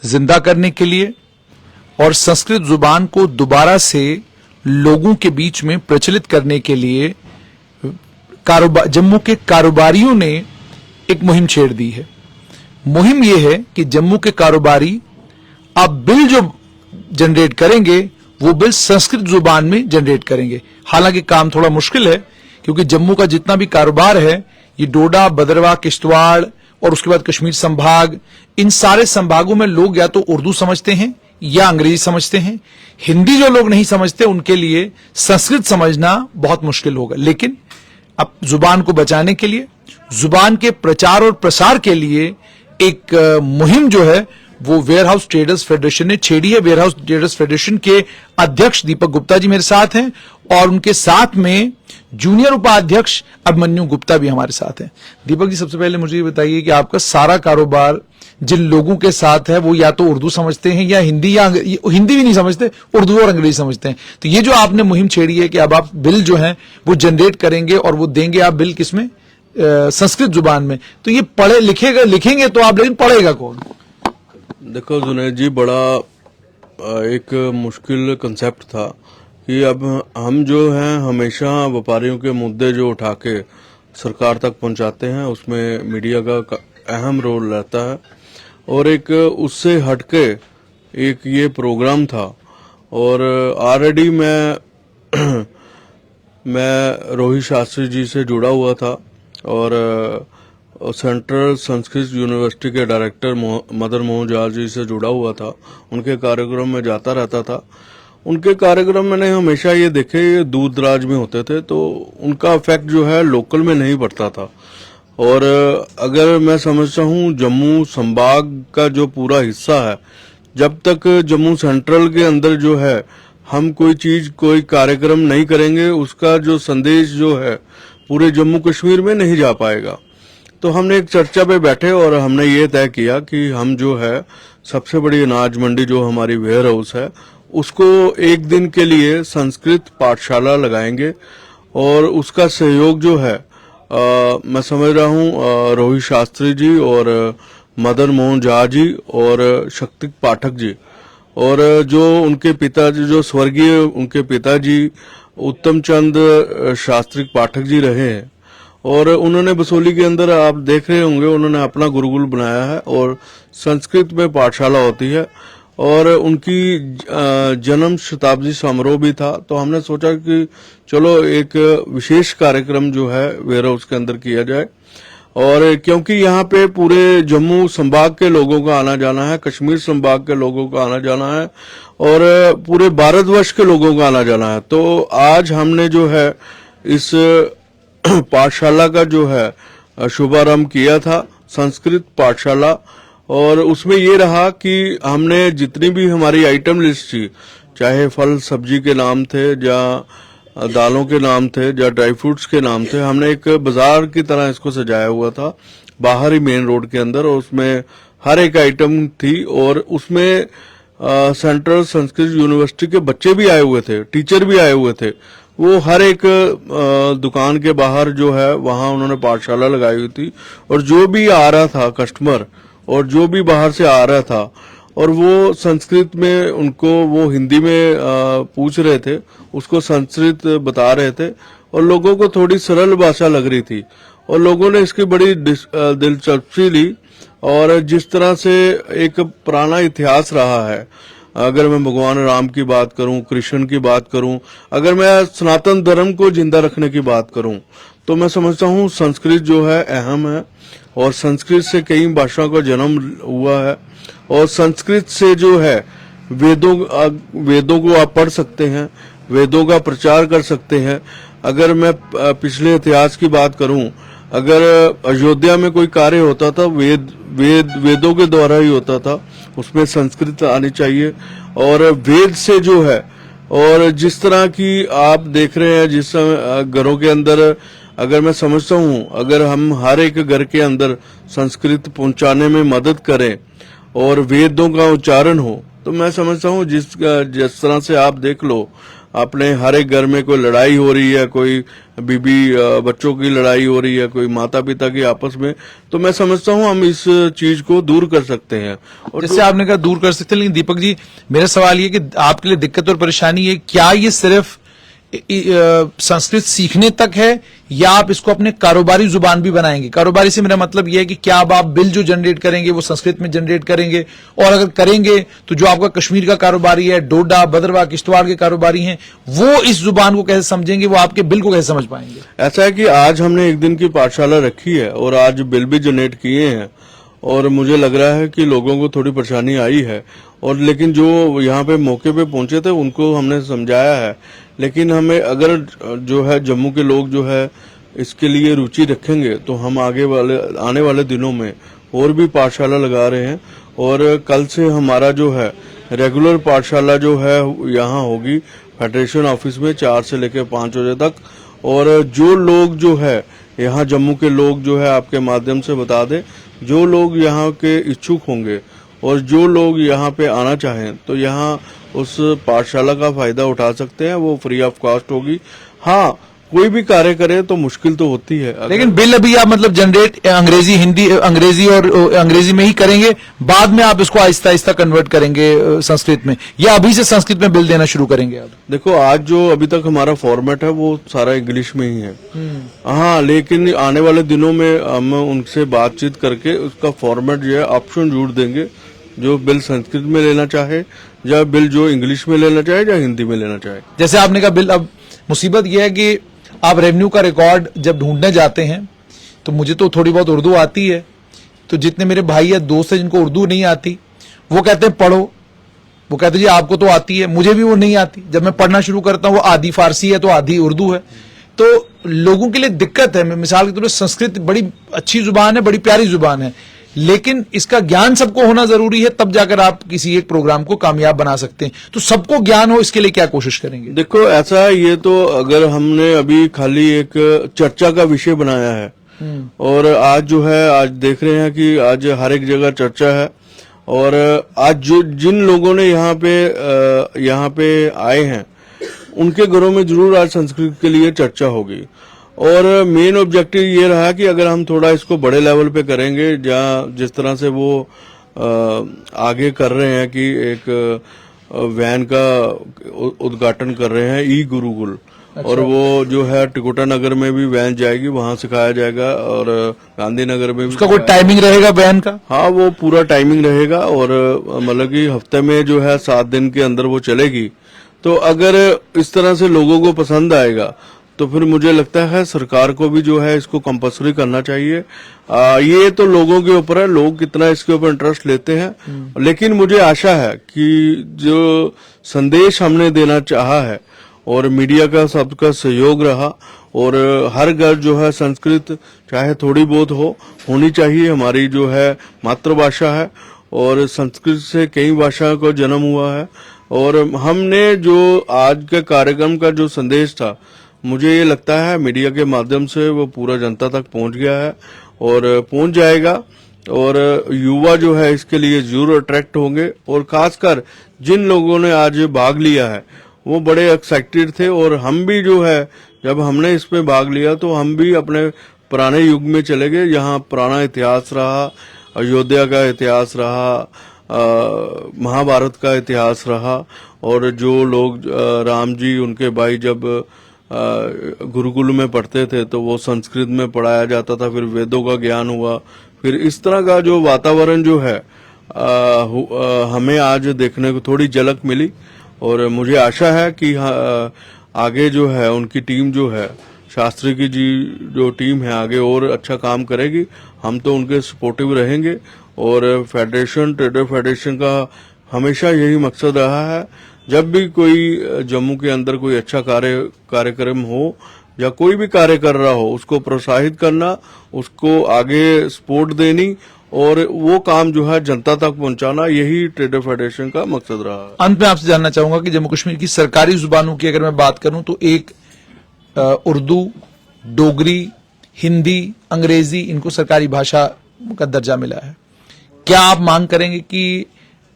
जिंदा करने के लिए और संस्कृत जुबान को दोबारा से लोगों के बीच में प्रचलित करने के लिए जम्मू के कारोबारियों ने एक मुहिम छेड़ दी है। मुहिम यह है कि जम्मू के कारोबारी अब बिल जो जनरेट करेंगे वो बिल संस्कृत जुबान में जनरेट करेंगे। हालांकि काम थोड़ा मुश्किल है क्योंकि जम्मू का जितना भी कारोबार है ये डोडा, भद्रवाह, किश्तवाड़ और उसके बाद कश्मीर संभाग, इन सारे संभागों में लोग या तो उर्दू समझते हैं या अंग्रेजी समझते हैं। हिंदी जो लोग नहीं समझते उनके लिए संस्कृत समझना बहुत मुश्किल होगा। लेकिन अब जुबान को बचाने के लिए, जुबान के प्रचार और प्रसार के लिए एक मुहिम जो है वो वेयर हाउस ट्रेडर्स फेडरेशन ने छेड़ी है। वेयर हाउस ट्रेडर्स फेडरेशन के अध्यक्ष दीपक गुप्ता जी मेरे साथ हैं और उनके साथ में जूनियर उपाध्यक्ष अभिमन्यु गुप्ता भी हमारे साथ हैं। दीपक जी, सबसे पहले मुझे ये बताइए कि आपका सारा कारोबार जिन लोगों के साथ है वो या तो उर्दू समझते हैं या हिंदी भी नहीं समझते, उर्दू और अंग्रेजी समझते हैं। तो ये जो आपने मुहिम छेड़ी है कि अब आप बिल जो है वो जनरेट करेंगे और वो देंगे आप बिल किसमें, संस्कृत जुबान में, तो ये लिखेंगे तो आप, लेकिन पढ़ेगा कौन? देखो जुनैद जी, बड़ा एक मुश्किल कंसेप्ट था कि अब हम जो हैं हमेशा व्यापारियों के मुद्दे जो उठा के सरकार तक पहुंचाते हैं उसमें मीडिया का अहम रोल रहता है और एक उससे हटके एक ये प्रोग्राम था। और ऑलरेडी मैं रोहित शास्त्री जी से जुड़ा हुआ था और सेंट्रल संस्कृत यूनिवर्सिटी के डायरेक्टर मदन मोहन झा जी से जुड़ा हुआ था। उनके कार्यक्रम में जाता रहता था। उनके कार्यक्रम मैंने हमेशा ये देखे, ये दूर दराज में होते थे तो उनका इफेक्ट जो है लोकल में नहीं पड़ता था। और अगर मैं समझता हूँ जम्मू संभाग का जो पूरा हिस्सा है, जब तक जम्मू सेंट्रल के अंदर जो है हम कोई कार्यक्रम नहीं करेंगे उसका जो संदेश जो है पूरे जम्मू कश्मीर में नहीं जा पाएगा। तो हमने एक चर्चा पे बैठे और हमने ये तय किया कि हम जो है सबसे बड़ी अनाज मंडी जो हमारी वेयर हाउस है उसको एक दिन के लिए संस्कृत पाठशाला लगाएंगे और उसका सहयोग जो है मैं समझ रहा हूँ रोहित शास्त्री जी और मदन मोहन झा जी और शक्ति पाठक जी और जो उनके पिताजी, जो स्वर्गीय उनके पिताजी उत्तम चंद शास्त्री पाठक जी रहे हैं और उन्होंने बसोली के अंदर आप देख रहे होंगे उन्होंने अपना गुरुकुल बनाया है और संस्कृत में पाठशाला होती है और उनकी जन्म शताब्दी समारोह भी था। तो हमने सोचा कि चलो एक विशेष कार्यक्रम जो है वेयर हाउस के अंदर किया जाए और क्योंकि यहाँ पे पूरे जम्मू संभाग के लोगों का आना जाना है, कश्मीर संभाग के लोगों का आना जाना है और पूरे भारतवर्ष के लोगों का आना जाना है। तो आज हमने जो है इस पाठशाला का जो है शुभारंभ किया था, संस्कृत पाठशाला, और उसमें ये रहा कि हमने जितनी भी हमारी आइटम लिस्ट थी, चाहे फल सब्जी के नाम थे या दालों के नाम थे या ड्राई फ्रूट्स के नाम थे, हमने एक बाजार की तरह इसको सजाया हुआ था बाहर ही मेन रोड के अंदर और उसमें हर एक आइटम थी और उसमें सेंट्रल संस्कृत यूनिवर्सिटी के बच्चे भी आए हुए थे, टीचर भी आए हुए थे। वो हर एक दुकान के बाहर जो है वहां उन्होंने पाठशाला लगाई हुई थी और जो भी आ रहा था कस्टमर और जो भी बाहर से आ रहा था और वो संस्कृत में उनको वो हिंदी में पूछ रहे थे, उसको संस्कृत बता रहे थे और लोगों को थोड़ी सरल भाषा लग रही थी और लोगों ने इसकी बड़ी दिलचस्पी ली। और जिस तरह से एक पुराना इतिहास रहा है, अगर मैं भगवान राम की बात करूं, कृष्ण की बात करूं, अगर मैं सनातन धर्म को जिंदा रखने की बात करूं, तो मैं समझता हूं संस्कृत जो है अहम है और संस्कृत से कई भाषाओं का जन्म हुआ है और संस्कृत से जो है वेदों को आप पढ़ सकते हैं, वेदों का प्रचार कर सकते हैं। अगर मैं पिछले इतिहास की बात करूं, अगर अयोध्या में कोई कार्य होता था वेदों के द्वारा ही होता था, उसमें संस्कृत आनी चाहिए। और वेद से जो है, और जिस तरह की आप देख रहे हैं जिस घरों के अंदर, अगर मैं समझता हूं अगर हम हर एक घर के अंदर संस्कृत पहुंचाने में मदद करें और वेदों का उच्चारण हो, तो मैं समझता हूं जिस तरह से आप देख लो अपने हर एक घर में कोई लड़ाई हो रही है, कोई बीबी बच्चों की लड़ाई हो रही है, कोई माता पिता की आपस में, तो मैं समझता हूं हम इस चीज को दूर कर सकते हैं। और जैसे आपने कहा दूर कर सकते हैं, लेकिन दीपक जी मेरा सवाल ये कि आपके लिए दिक्कत और परेशानी है, क्या ये सिर्फ संस्कृत सीखने तक है या आप इसको अपने कारोबारी जुबान भी बनाएंगे? कारोबारी से मेरा मतलब यह है कि क्या अब आप बिल जो जनरेट करेंगे वो संस्कृत में जनरेट करेंगे, और अगर करेंगे तो जो आपका कश्मीर का कारोबारी है, डोडा भद्रवाह किश्तवाड़ के कारोबारी हैं, वो इस जुबान को कैसे समझेंगे, वो आपके बिल को कैसे समझ पाएंगे? ऐसा है कि आज हमने एक दिन की पाठशाला रखी है और आज बिल भी जनरेट किए हैं, और मुझे लग रहा है कि लोगों को थोड़ी परेशानी आई है, और लेकिन जो यहाँ पे मौके पे पहुंचे थे उनको हमने समझाया है। लेकिन हमें अगर जो है जम्मू के लोग जो है इसके लिए रुचि रखेंगे तो हम आने वाले दिनों में और भी पाठशाला लगा रहे हैं, और कल से हमारा जो है रेगुलर पाठशाला जो है यहाँ होगी फेडरेशन ऑफिस में 4 से लेकर 5 बजे तक। और जो लोग जो है यहाँ जम्मू के लोग जो है आपके माध्यम से बता दें, जो लोग यहाँ के इच्छुक होंगे और जो लोग यहाँ पे आना चाहें तो यहाँ उस पाठशाला का फायदा उठा सकते हैं, वो फ्री ऑफ कॉस्ट होगी। हाँ, कोई भी कार्य करे तो मुश्किल तो होती है, लेकिन बिल अभी आप मतलब जनरेट अंग्रेजी हिंदी अंग्रेजी और अंग्रेजी में ही करेंगे, बाद में आप इसको आहिस्ता आहिस्ता कन्वर्ट करेंगे संस्कृत में, या अभी से संस्कृत में बिल देना शुरू करेंगे आप? देखो, आज जो अभी तक हमारा फॉर्मेट है वो सारा इंग्लिश में ही है। हाँ, लेकिन आने वाले दिनों में हम उनसे बातचीत करके उसका फॉर्मेट जो है ऑप्शन जोड़ देंगे, जो बिल संस्कृत में लेना चाहे या बिल जो इंग्लिश में लेना चाहे या हिंदी में लेना चाहे। जैसे आपने कहा बिल, अब मुसीबत यह है कि आप रेवेन्यू का रिकॉर्ड जब ढूंढने जाते हैं तो मुझे तो थोड़ी बहुत उर्दू आती है, तो जितने मेरे भाई या दोस्त हैं जिनको उर्दू नहीं आती वो कहते हैं पढ़ो, वो कहते हैं जी आपको तो आती है, मुझे भी वो नहीं आती। जब मैं पढ़ना शुरू करता हूं वो आधी फारसी है तो आधी उर्दू है, तो लोगों के लिए दिक्कत है। मिसाल के तौर पर संस्कृत बड़ी अच्छी जुबान है, बड़ी प्यारी जुबान है, लेकिन इसका ज्ञान सबको होना जरूरी है, तब जाकर आप किसी एक प्रोग्राम को कामयाब बना सकते हैं। तो सबको ज्ञान हो, इसके लिए क्या कोशिश करेंगे? देखो, ऐसा है, ये तो अगर हमने अभी खाली एक चर्चा का विषय बनाया है, और आज जो है आज देख रहे हैं कि आज हर एक जगह चर्चा है, और आज जो जिन लोगों ने यहाँ पे आए हैं उनके घरों में जरूर आज संस्कृत के लिए चर्चा होगी। और मेन ऑब्जेक्टिव ये रहा कि अगर हम थोड़ा इसको बड़े लेवल पे करेंगे, जहाँ जिस तरह से वो आगे कर रहे हैं कि एक वैन का उद्घाटन कर रहे हैं, ई गुरुकुल। अच्छा। और वो जो है टिकोटा नगर में भी वैन जाएगी, वहां सिखाया जाएगा, और गांधीनगर में भी। उसका कोई टाइमिंग रहेगा वैन का? हाँ, वो पूरा टाइमिंग रहेगा, और मतलब कि हफ्ते में जो है 7 दिन के अंदर वो चलेगी। तो अगर इस तरह से लोगों को पसंद आएगा तो फिर मुझे लगता है सरकार को भी जो है इसको कंपल्सरी करना चाहिए। ये तो लोगों के ऊपर है, लोग कितना इसके ऊपर इंटरेस्ट लेते हैं। लेकिन मुझे आशा है कि जो संदेश हमने देना चाहा है और मीडिया का सबका सहयोग रहा, और हर घर जो है संस्कृत चाहे थोड़ी बहुत होनी चाहिए। हमारी जो है मातृभाषा है, और संस्कृत से कई भाषाओं का जन्म हुआ है, और हमने जो आज के कार्यक्रम का जो संदेश था, मुझे ये लगता है मीडिया के माध्यम से वो पूरा जनता तक पहुंच गया है और पहुंच जाएगा, और युवा जो है इसके लिए जरूर अट्रैक्ट होंगे। और खासकर जिन लोगों ने आज भाग लिया है वो बड़े एक्साइटेड थे, और हम भी जो है जब हमने इसमें भाग लिया तो हम भी अपने पुराने युग में चले गए, जहाँ पुराना इतिहास रहा, अयोध्या का इतिहास रहा, महाभारत का इतिहास रहा, और जो लोग राम जी उनके भाई जब गुरुकुल में पढ़ते थे तो वो संस्कृत में पढ़ाया जाता था, फिर वेदों का ज्ञान हुआ, फिर इस तरह का जो वातावरण जो है हमें आज देखने को थोड़ी झलक मिली। और मुझे आशा है कि आगे जो है उनकी टीम जो है, शास्त्री की जी जो टीम है, आगे और अच्छा काम करेगी। हम तो उनके सपोर्टिव रहेंगे, और फेडरेशन, ट्रेडर फेडरेशन का हमेशा यही मकसद रहा है, जब भी कोई जम्मू के अंदर कोई अच्छा कार्यक्रम हो या कोई भी कार्य कर रहा हो, उसको प्रोत्साहित करना, उसको आगे सपोर्ट देनी, और वो काम जो है जनता तक पहुंचाना, यही ट्रेडर फेडरेशन का मकसद रहा है। अंत में आपसे जानना चाहूंगा कि जम्मू कश्मीर की सरकारी जुबानों की अगर मैं बात करूं तो एक उर्दू, डोगरी, हिंदी, अंग्रेजी, इनको सरकारी भाषा का दर्जा मिला है। क्या आप मांग करेंगे कि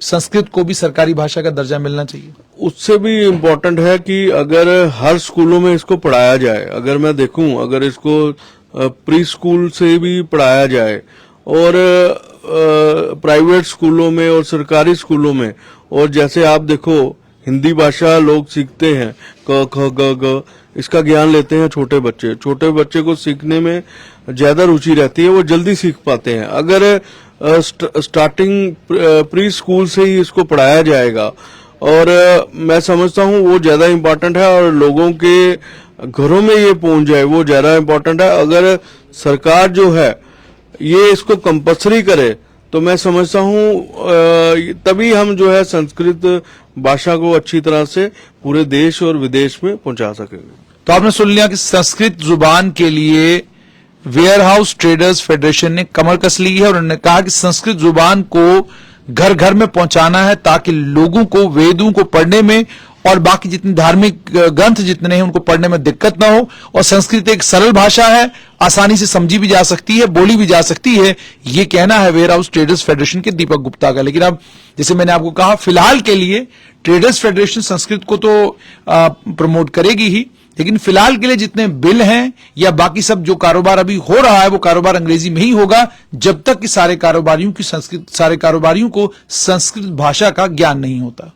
संस्कृत को भी सरकारी भाषा का दर्जा मिलना चाहिए? उससे भी इम्पोर्टेंट है कि अगर हर स्कूलों में इसको पढ़ाया जाए, अगर मैं देखूं अगर इसको प्री स्कूल से भी पढ़ाया जाए और प्राइवेट स्कूलों में और सरकारी स्कूलों में, और जैसे आप देखो हिंदी भाषा लोग सीखते हैं, क ख ग घ इसका ज्ञान लेते हैं छोटे बच्चे को सीखने में ज्यादा रुचि रहती है, वो जल्दी सीख पाते हैं। अगर स्टार्टिंग प्री स्कूल से ही इसको पढ़ाया जाएगा और मैं समझता हूँ वो ज्यादा इम्पोर्टेंट है, और लोगों के घरों में ये पहुंच जाए वो ज्यादा इम्पोर्टेंट है। अगर सरकार जो है ये इसको कंपल्सरी करे तो मैं समझता हूँ तभी हम जो है संस्कृत भाषा को अच्छी तरह से पूरे देश और विदेश में पहुंचा सकेंगे। तो आपने सुन लिया कि संस्कृत जुबान के लिए वेयरहाउस ट्रेडर्स फेडरेशन ने कमर कस ली है और उन्होंने कहा कि संस्कृत जुबान को घर घर में पहुंचाना है ताकि लोगों को वेदों को पढ़ने में और बाकी जितने धार्मिक ग्रंथ जितने हैं उनको पढ़ने में दिक्कत ना हो। और संस्कृत एक सरल भाषा है, आसानी से समझी भी जा सकती है, बोली भी जा सकती है, ये कहना है वेयरहाउस ट्रेडर्स फेडरेशन के दीपक गुप्ता का। लेकिन अब जैसे मैंने आपको कहा फिलहाल के लिए ट्रेडर्स फेडरेशन संस्कृत को तो प्रमोट करेगी ही, लेकिन फिलहाल के लिए जितने बिल हैं या बाकी सब जो कारोबार अभी हो रहा है वो कारोबार अंग्रेजी में ही होगा जब तक कि सारे कारोबारियों को संस्कृत भाषा का ज्ञान नहीं होता।